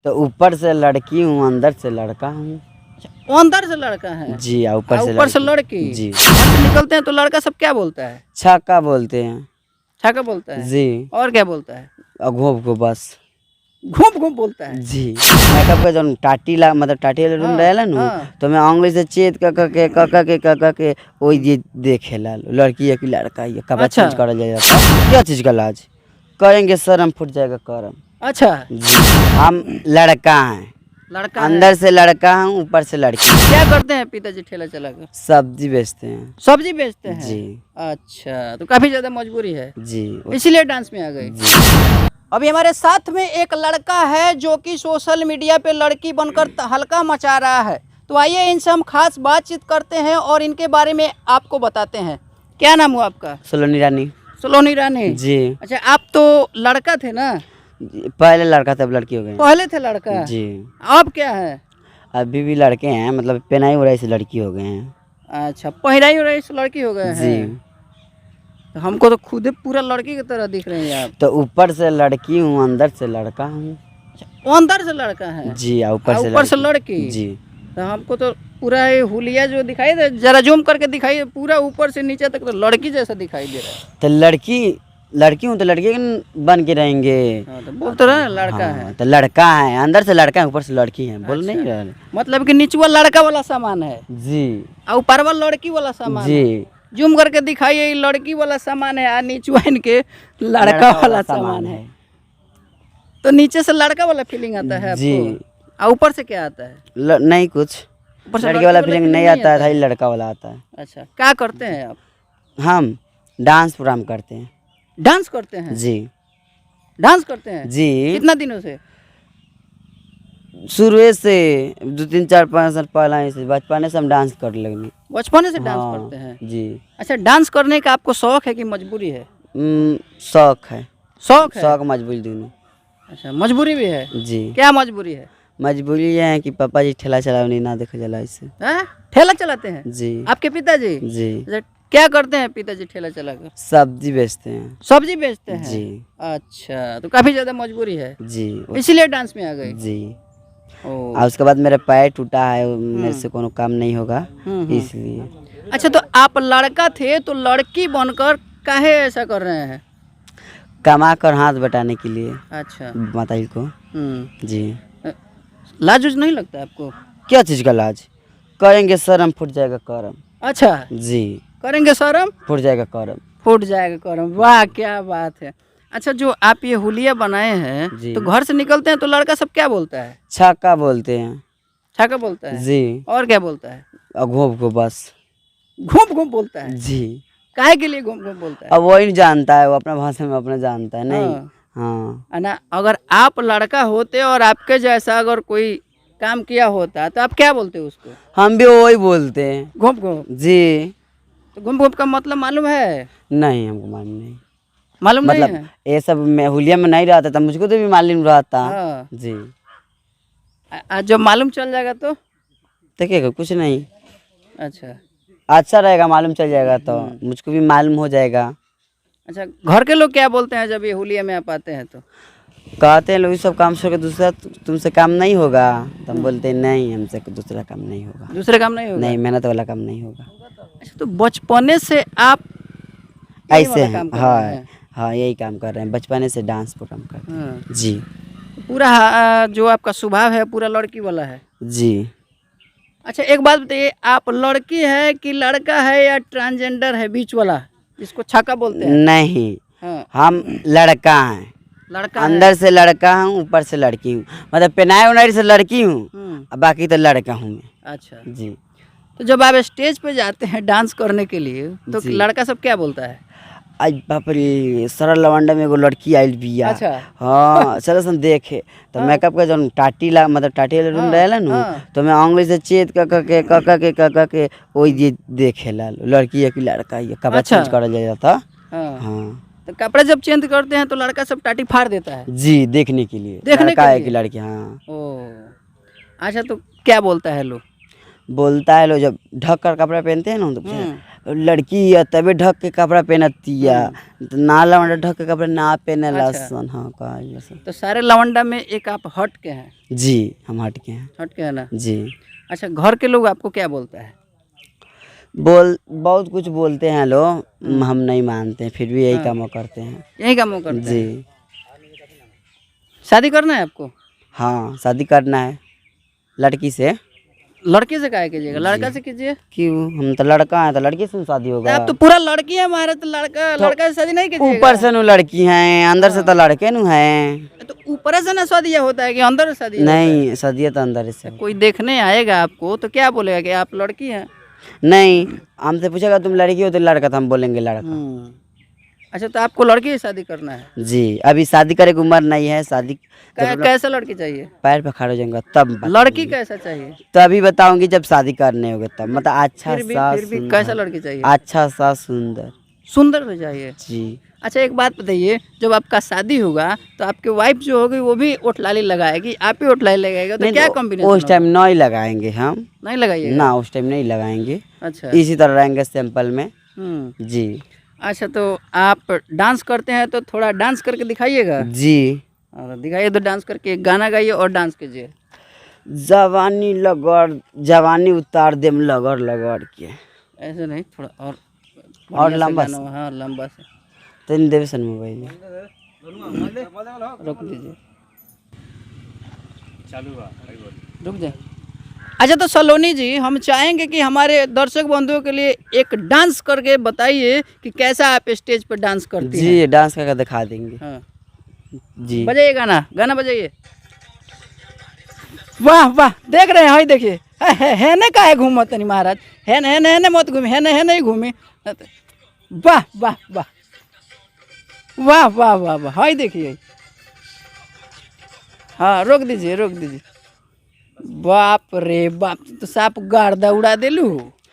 तो ऊपर से लड़की हूँ, अंदर से लड़का हूँ। वो अंदर से लड़का है जी, ऊपर से लड़की। जी। घर से निकलते हैं तो लड़का सब क्या बोलता है? छक्का बोलते हैं। छक्का बोलता है जी। और क्या बोलता है? घूप को बस। घूप घूप बोलता है। जी। मेकअप का जो टाटी ला मतलब टाटी वाला रूम रहेला नु तो मैं अंगुली से चेत के ओई जे देखेला लड़की है कि लड़का है कब अच्छा। चेंज करा जाएगा। क्या चीज का लाज करेंगे सर हम फुट जाएगा करम। अच्छा जी। हम लड़का हैं, लड़का अंदर से लड़का हूँ ऊपर से लड़की। क्या करते हैं पिताजी ठेला चलाकर? सब्जी बेचते हैं। सब्जी बेचते हैं। जी। अच्छा तो काफी ज्यादा मजबूरी है जी। इसीलिए डांस में आ गए। अभी हमारे साथ में एक लड़का है जो कि सोशल मीडिया पे लड़की बनकर हल्का मचा रहा है। तो आइए इनसे हम खास बातचीत करते हैं और इनके बारे में आपको बताते हैं। क्या नाम हुआ आपका? सलोनी रानी। सलोनी रानी जी। अच्छा आप तो लड़का थे ना? पहले लड़का था अब लड़की हो गई। पहले थे लड़का जी। अब क्या है? अभी भी लड़के हैं मतलब पेनाई उड़ाई से लड़की हो गए हैं। अच्छा पहराई उड़ाई से लड़की हो गए जी। हैं। तो हमको तो खुद पूरा लड़की की तरह दिख रहे हैं आप। तो ऊपर से लड़की हूँ, अंदर से लड़का हूँ। वो अंदर से लड़का है जी। ऊपर से लड़की। जी। तो हमको तो पूरा ये हुलिया जो दिखाई दे जरा जूम करके दिखाई पूरा ऊपर से नीचे तक तो लड़की जैसा दिखाई दे रहा है। तो लड़की हूँ तो लड़के बन के रहेंगे। हाँ, तो बोलते रहे ना लड़का है। तो लड़का है, अंदर से लड़का है ऊपर से लड़की है। बोल नहीं रहा मतलब कि नीचवा लड़का वाला सामान है जी और ऊपरवा लड़की वाला सामान जी। है। जूम करके दिखाइए लड़की वाला सामान है और नीचवा इनके लड़का वाला सामान है। तो नीचे से लड़का वाला फीलिंग आता है जी। आपको और ऊपर से क्या आता है? नहीं कुछ ऊपर से लड़के वाला फीलिंग नहीं आता है, खाली लड़का वाला आता है। अच्छा क्या करते हैं आप? हम डांस प्रोग्राम करते हैं। डांस करते हैं? जी। डांस करते हैं जी। कितना दिनों से? शुरू से 2 3 4 5 साल पहले से बचपन से हम डांस कर लगे। बचपन से डांस हाँ, करते हैं? जी। अच्छा डांस करने का आपको शौक है कि मजबूरी है? शौक है। शौक है। शौक मजबूरी दोनों। अच्छा मजबूरी भी है? जी। क्या मजबूरी है? मजबूरी ये है कि पापा जी ठेला चलाने ना देखा जला इससे। हैं? ठेला चलाते हैं? जी। आपके पिताजी? जी। अच्छा, क्या करते हैं पिताजी ठेला चलाकर? सब्जी बेचते हैं। सब्जी बेचते हैं? जी। अच्छा तो काफी ज्यादा मजबूरी है जी। इसीलिए डांस में आ गए? जी। ओ। और उसके बाद मेरा पैर टूटा है, मेरे से कोनो काम नहीं होगा इसलिए। अच्छा तो आप लड़का थे तो लड़की बनकर काहे ऐसा कर रहे हैं? कमा कर हाथ बटाने के लिए अच्छा माता जी को। जी। लाज उज नहीं लगता आपको? क्या चीज का लाज करेंगे सर हम फुट जाएगा करम। अच्छा जी। करेंगे शर्म फुट जाएगा करम। फूट जाएगा करम। वाह क्या बात है। अच्छा जो आप ये हुलिया बनाए हैं जी। तो घर से निकलते हैं तो लड़का सब क्या बोलता है? छक्का बोलते हैं। छक्का बोलता है? जी। और क्या बोलता है? घूप को बस। घूम घूम बोलता है? जी। काहे के लिए घूम घूम बोलता है? अब वही जानता है, वो अपना भाषा में अपना जानता है नहीं। हाँ। हाँ। है ना अगर आप लड़का होते और आपके जैसा अगर कोई काम किया होता तो आप क्या बोलते उसको? हम भी वही बोलते हैं। घूम घूम। जी। तो घूम घूम का मतलब मालूम है? नहीं हमको मालूम नहीं। मालूम नहीं मतलब है? ये सब मैं हुलिया में नहीं रहता था, मुझको तो भी मालूम रहता। हाँ। जी। जब मालूम चल जाएगा तो? देखिएगा कुछ नहीं, अच्छा अच्छा रहेगा, मालूम चल जाएगा तो मुझको भी मालूम हो जाएगा। अच्छा घर के लोग क्या बोलते हैं जब ये हुलिया में आप आते हैं तो? कहते हैं लोग ये सब काम छोड़ के दूसरा तुमसे काम नहीं होगा, तो हम बोलते हैं नहीं हमसे दूसरा काम नहीं होगा। दूसरे काम नहीं होगा? नहीं, मेहनत वाला काम नहीं होगा। अच्छा तो बचपने से आप ऐसे हैं। काम कर हाँ रहे हैं? हाँ यही काम कर रहे हैं, बचपने से डांस प्रोग्राम करते हैं। हाँ। जी। पूरा जो आपका स्वभाव है पूरा लड़की वाला है? जी। अच्छा एक बात बताइए आप लड़की है कि लड़का है या ट्रांसजेंडर है बीच वाला जिसको छक्का बोलते हैं? नहीं। हाँ। हम लड़का हैं, लड़का अंदर से लड़का हूँ ऊपर से लड़की हूँ, मतलब पेनाई उनाई से लड़की हूँ बाकी तो लड़का हूँ मैं। अच्छा जी। तो जब आप स्टेज पे जाते हैं डांस करने के लिए तो जी। लड़का सब क्या बोलता है? आज बाप रे सरल लवंडा में एगो लड़की आयल बिया। अच्छा। हाँ चलो सन देखे तो मेकअप का जो टाटी ला मतलब टाटी वाला रूम रहेला नु तो मैं अंगुली से चेत के ओई जे देखेला लड़की है कि लड़का है कब चेंज करा जाएगा था। हाँ। तो कपड़े जब चेंज करते हैं तो लड़का सब टाटी फाड़ देता है? जी, देखने के लिए देखने लड़का के है लिए? कि लड़की। हाँ। ओ अच्छा तो क्या बोलता है लोग? बोलता है लो जब ढक कर कपड़ा पहनते हैं ना तो पूछे, लड़की है तबे ढक के कपड़ा पहनती है, तो ना लवंडा ढक के कपड़ा ना पहने लसन। हाँ कहा लसन। तो सारे लवंडा में एक आप हट के हैं। जी हम हट के हैं। हट के है ना। जी अच्छा, घर के लोग आपको क्या बोलता है? बहुत कुछ बोलते हैं लोग, हम नहीं मानते हैं, फिर भी यही काम करते हैं। यही काम करते हैं। जी। शादी करना है आपको? हाँ शादी करना है लड़की से। लड़के से काहे कीजिएगा, लड़का से कीजिए। क्यों, हम तो लड़का हैं तो लड़की से शादी होगा। आप तो पूरा लड़की है हमारे, तो लड़का से शादी नहीं कीजिएगा। ऊपर से नु लड़की हैं, अंदर से तो लड़के नु हैं। तो ऊपर से ना शादी होता है कि अंदर से शादी? नहीं शादी तो अंदर से। कोई देखने आएगा आपको तो क्या बोलेगा कि आप लड़की हैं? नहीं, हमसे पूछेगा तुम लड़की हो तो लड़का, तो हम बोलेंगे लड़का। अच्छा, तो आपको लड़की से शादी करना है? जी, अभी शादी करे की उम्र नहीं है। शादी कैसा लड़की चाहिए? पैर पे खड़े हो जाएंगे तब लड़की कैसा चाहिए? तभी बताऊंगी जब शादी करने होगे तब। मतलब अच्छा फिर सा भी कैसा लड़की चाहिए? अच्छा सा सुंदर। सुंदर से चाहिए। जी। अच्छा, एक बात बताइए, जब आपका शादी होगा तो आपकी वाइफ जो होगी वो भी ओठलाली लगाएगी, आप ही ओठलाली लगाएगा, तो क्या कॉम्बिनेशन? उस टाइम नहीं लगाएंगे हम। नहीं लगाइए ना, उस टाइम नहीं लगाएंगे। अच्छा। इसी तरह रहेंगे सिंपल में। जी। अच्छा, तो आप डांस करते हैं तो थोड़ा डांस करके दिखाइएगा। जी दिखाइए तो डांस करके एक गाना गाइए और डांस कीजिए। जवानी उतार देम लगड़ लगड़ के। ऐसे नहीं, थोड़ा और लंबा गाना। हाँ लंबा से। तीन देव सन मोबाइल रुक दीजिए, रुक जाए। अच्छा, तो सलोनी जी, हम चाहेंगे कि हमारे दर्शक बंधुओं के लिए एक डांस करके बताइए कि कैसा आप स्टेज पर डांस करती हैं। जी डांस करके दिखा देंगे। हाँ जी बजाइए, गाना बजाइए। वाह वाह, देख रहे हैं, हाई देखिए, है ना काहे घूमत नहीं महाराज, है ना मत घूमी, है नहीं घूमी। वाह वाह वाह वाह वाह वाह वाह, हाई देखिए। हाँ रोक दीजिए। बाप रे बाप, तो सांप गाड़ उड़ा दिलू।